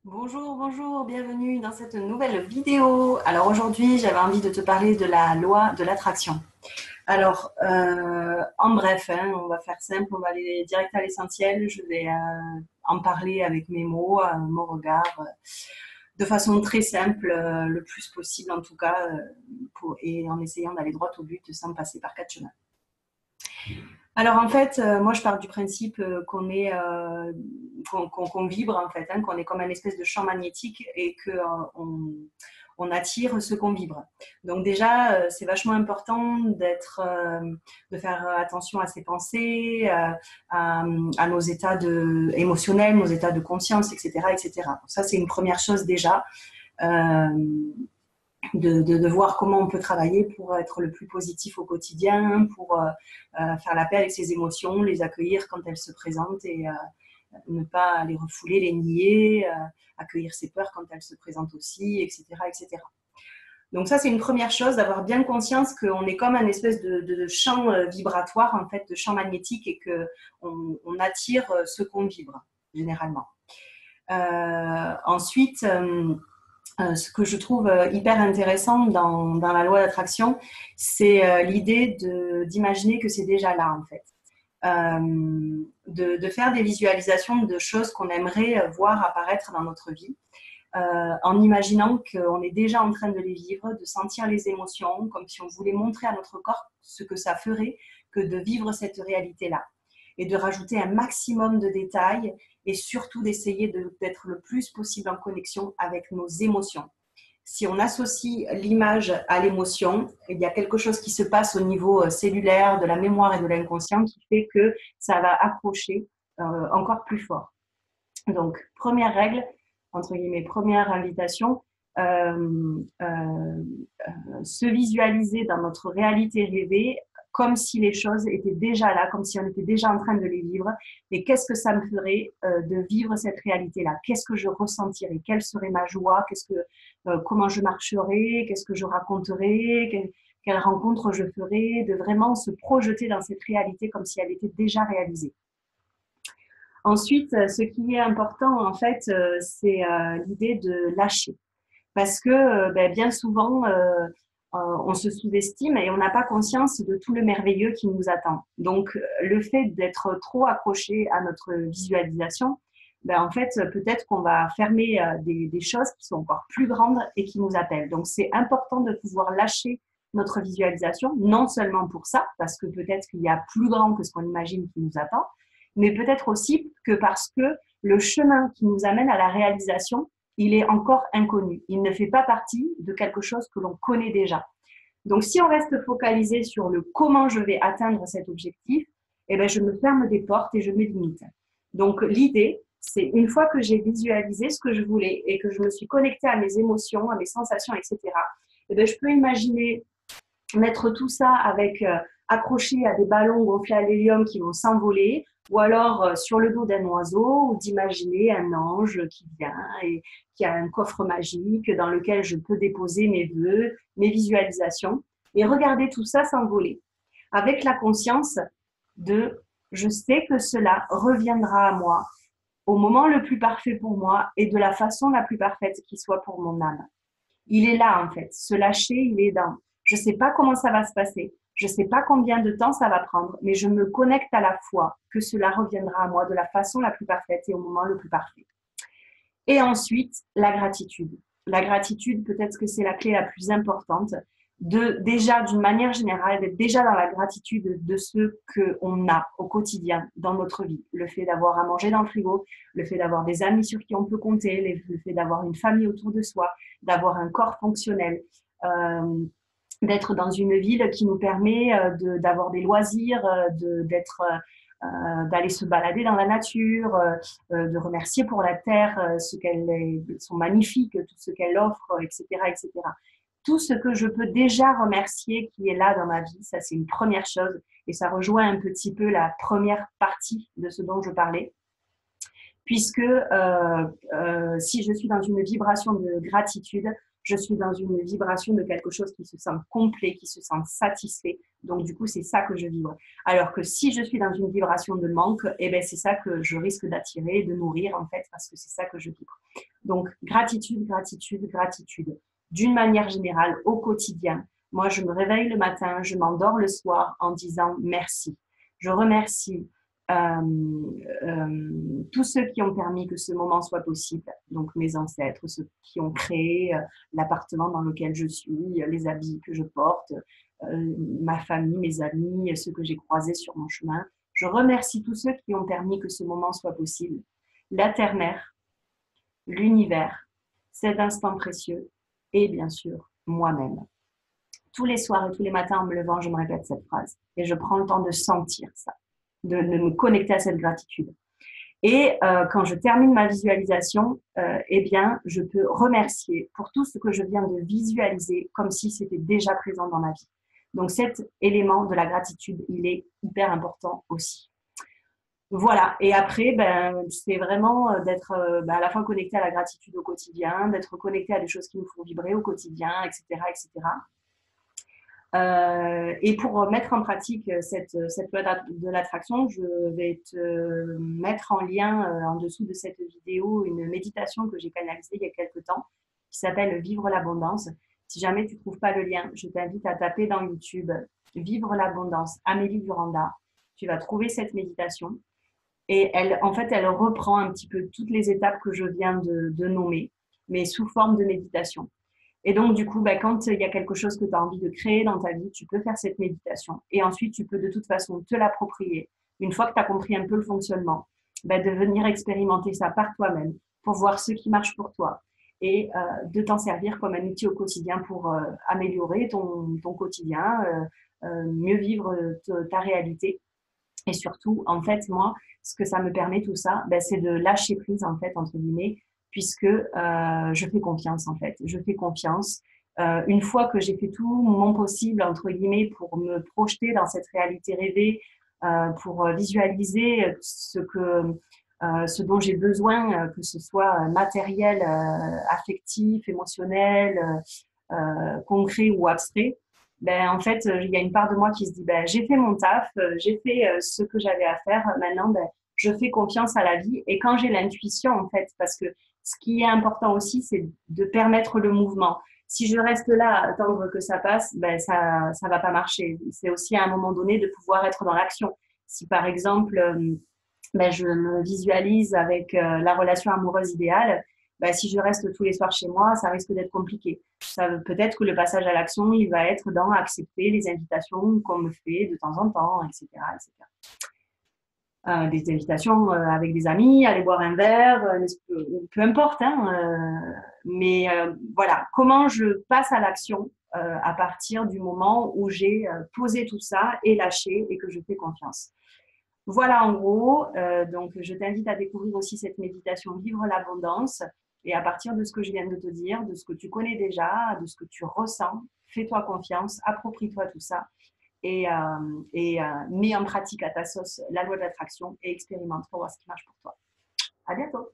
Bonjour, bonjour, bienvenue dans cette nouvelle vidéo. Alors aujourd'hui, j'avais envie de te parler de la loi de l'attraction. Alors, en bref, hein, on va faire simple, on va aller direct à l'essentiel. Je vais en parler avec mes mots, mon regard, de façon très simple, le plus possible en tout cas, et en essayant d'aller droit au but sans passer par quatre chemins. Alors en fait, moi je pars du principe qu'on est qu'on vibre en fait, hein, qu'on est comme un espèce de champ magnétique et que on attire ce qu'on vibre. Donc déjà, c'est vachement important de faire attention à ses pensées, à nos états émotionnels, nos états de conscience, etc., etc. Ça c'est une première chose déjà. Euh, de voir comment on peut travailler pour être le plus positif au quotidien, pour faire la paix avec ses émotions, les accueillir quand elles se présentent et ne pas les refouler, les nier, accueillir ses peurs quand elles se présentent aussi, etc. etc. Donc ça, c'est une première chose, d'avoir bien conscience qu'on est comme un espèce de champ vibratoire, en fait, de champ magnétique et qu'on attire ce qu'on vibre, généralement. Ensuite, ce que je trouve hyper intéressant dans la loi d'attraction, c'est l'idée d'imaginer que c'est déjà là, en fait. De faire des visualisations de choses qu'on aimerait voir apparaître dans notre vie, en imaginant qu'on est déjà en train de les vivre, de sentir les émotions, comme si on voulait montrer à notre corps ce que ça ferait que de vivre cette réalité-là. Et de rajouter un maximum de détails et surtout d'essayer d'être le plus possible en connexion avec nos émotions. Si on associe l'image à l'émotion, il y a quelque chose qui se passe au niveau cellulaire, de la mémoire et de l'inconscient qui fait que ça va accrocher encore plus fort. Donc, première règle, entre guillemets, première invitation, se visualiser dans notre réalité rêvée comme si les choses étaient déjà là, comme si on était déjà en train de les vivre. Et qu'est-ce que ça me ferait de vivre cette réalité-là? Qu'est-ce que je ressentirais? Quelle serait ma joie? Comment je marcherais? Qu'est-ce que je raconterais? Quelle rencontre je ferais? De vraiment se projeter dans cette réalité comme si elle était déjà réalisée. Ensuite, ce qui est important, en fait, c'est l'idée de lâcher. Parce que bien souvent, on se sous-estime et on n'a pas conscience de tout le merveilleux qui nous attend. Donc, le fait d'être trop accroché à notre visualisation, en fait, peut-être qu'on va fermer des choses qui sont encore plus grandes et qui nous appellent. Donc, c'est important de pouvoir lâcher notre visualisation, non seulement pour ça, parce que peut-être qu'il y a plus grand que ce qu'on imagine qui nous attend, mais peut-être aussi que parce que le chemin qui nous amène à la réalisation, il est encore inconnu. Il ne fait pas partie de quelque chose que l'on connaît déjà. Donc, si on reste focalisé sur le comment je vais atteindre cet objectif, eh bien, je me ferme des portes et je me limite. Donc, l'idée, c'est une fois que j'ai visualisé ce que je voulais et que je me suis connectée à mes émotions, à mes sensations, etc., eh bien, je peux imaginer mettre tout ça avec accroché à des ballons gonflés à l'hélium qui vont s'envoler, ou alors sur le dos d'un oiseau, ou d'imaginer un ange qui vient et qui a un coffre magique dans lequel je peux déposer mes vœux, mes visualisations, et regarder tout ça s'envoler, avec la conscience de je sais que cela reviendra à moi au moment le plus parfait pour moi et de la façon la plus parfaite qui soit pour mon âme. Il est là, en fait. Se lâcher, il est dans. Je ne sais pas comment ça va se passer. Je ne sais pas combien de temps ça va prendre, mais je me connecte à la foi que cela reviendra à moi de la façon la plus parfaite et au moment le plus parfait. Et ensuite, la gratitude. La gratitude, peut-être que c'est la clé la plus importante. Déjà, d'une manière générale, d'être déjà dans la gratitude de ce qu'on a au quotidien dans notre vie. Le fait d'avoir à manger dans le frigo, le fait d'avoir des amis sur qui on peut compter, le fait d'avoir une famille autour de soi, d'avoir un corps fonctionnel, d'être dans une ville qui nous permet d'avoir des loisirs, d'aller se balader dans la nature, de remercier pour la terre ce qu'elle sont magnifiques, tout ce qu'elle offre, etc., etc. Tout ce que je peux déjà remercier qui est là dans ma vie, ça c'est une première chose et ça rejoint un petit peu la première partie de ce dont je parlais, puisque si je suis dans une vibration de gratitude, je suis dans une vibration de quelque chose qui se sent complet, qui se sent satisfait. Donc, du coup, c'est ça que je vibre. Alors que si je suis dans une vibration de manque, eh ben, c'est ça que je risque d'attirer, de nourrir, en fait, parce que c'est ça que je vibre. Donc, gratitude, gratitude, gratitude. D'une manière générale, au quotidien. Moi, je me réveille le matin, je m'endors le soir en disant merci. Je remercie tous ceux qui ont permis que ce moment soit possible, donc mes ancêtres, ceux qui ont créé l'appartement dans lequel je suis, les habits que je porte, ma famille, mes amis, ceux que j'ai croisés sur mon chemin. Je remercie tous ceux qui ont permis que ce moment soit possible. La terre-mère, l'univers, cet instant précieux et bien sûr moi-même. Tous les soirs et tous les matins en me levant, je me répète cette phrase et je prends le temps de sentir ça, de me connecter à cette gratitude. Et quand je termine ma visualisation, eh bien, je peux remercier pour tout ce que je viens de visualiser comme si c'était déjà présent dans ma vie. Donc cet élément de la gratitude, il est hyper important aussi. Voilà, et après, ben, c'est vraiment d'être à la fois connecté à la gratitude au quotidien, d'être connecté à des choses qui nous font vibrer au quotidien, etc., etc. Et pour mettre en pratique cette loi de l'attraction, je vais te mettre en lien en dessous de cette vidéo une méditation que j'ai canalisée il y a quelques temps qui s'appelle Vivre l'abondance. Si jamais tu ne trouves pas le lien, je t'invite à taper dans YouTube Vivre l'abondance, Amélie Duranda. Tu vas trouver cette méditation et en fait, elle reprend un petit peu toutes les étapes que je viens de nommer, mais sous forme de méditation. Et donc, du coup, quand il y a quelque chose que tu as envie de créer dans ta vie, tu peux faire cette méditation. Et ensuite, tu peux de toute façon te l'approprier. Une fois que tu as compris un peu le fonctionnement, de venir expérimenter ça par toi-même pour voir ce qui marche pour toi et de t'en servir comme un outil au quotidien pour améliorer ton quotidien, mieux vivre ta réalité. Et surtout, en fait, moi, ce que ça me permet tout ça, c'est de lâcher prise, en fait, entre guillemets, puisque je fais confiance, en fait. Je fais confiance. Une fois que j'ai fait tout mon possible, entre guillemets, pour me projeter dans cette réalité rêvée, pour visualiser ce dont j'ai besoin, que ce soit matériel, affectif, émotionnel, concret ou abstrait, en fait, il y a une part de moi qui se dit, j'ai fait mon taf, j'ai fait ce que j'avais à faire. Maintenant, je fais confiance à la vie. Et quand j'ai l'intuition, en fait, parce que ce qui est important aussi, c'est de permettre le mouvement. Si je reste là à attendre que ça passe, ça va pas marcher. C'est aussi à un moment donné de pouvoir être dans l'action. Si par exemple, je me visualise avec la relation amoureuse idéale, si je reste tous les soirs chez moi, ça risque d'être compliqué. Peut-être que le passage à l'action, il va être dans accepter les invitations qu'on me fait de temps en temps, etc., etc. Des invitations avec des amis, aller boire un verre, peu importe. Mais voilà, comment je passe à l'action à partir du moment où j'ai posé tout ça et lâché et que je fais confiance. Voilà en gros, donc je t'invite à découvrir aussi cette méditation Vivre l'abondance et à partir de ce que je viens de te dire, de ce que tu connais déjà, de ce que tu ressens, fais-toi confiance, approprie-toi tout ça et mets en pratique à ta sauce la loi de l'attraction et expérimente pour voir ce qui marche pour toi. À bientôt.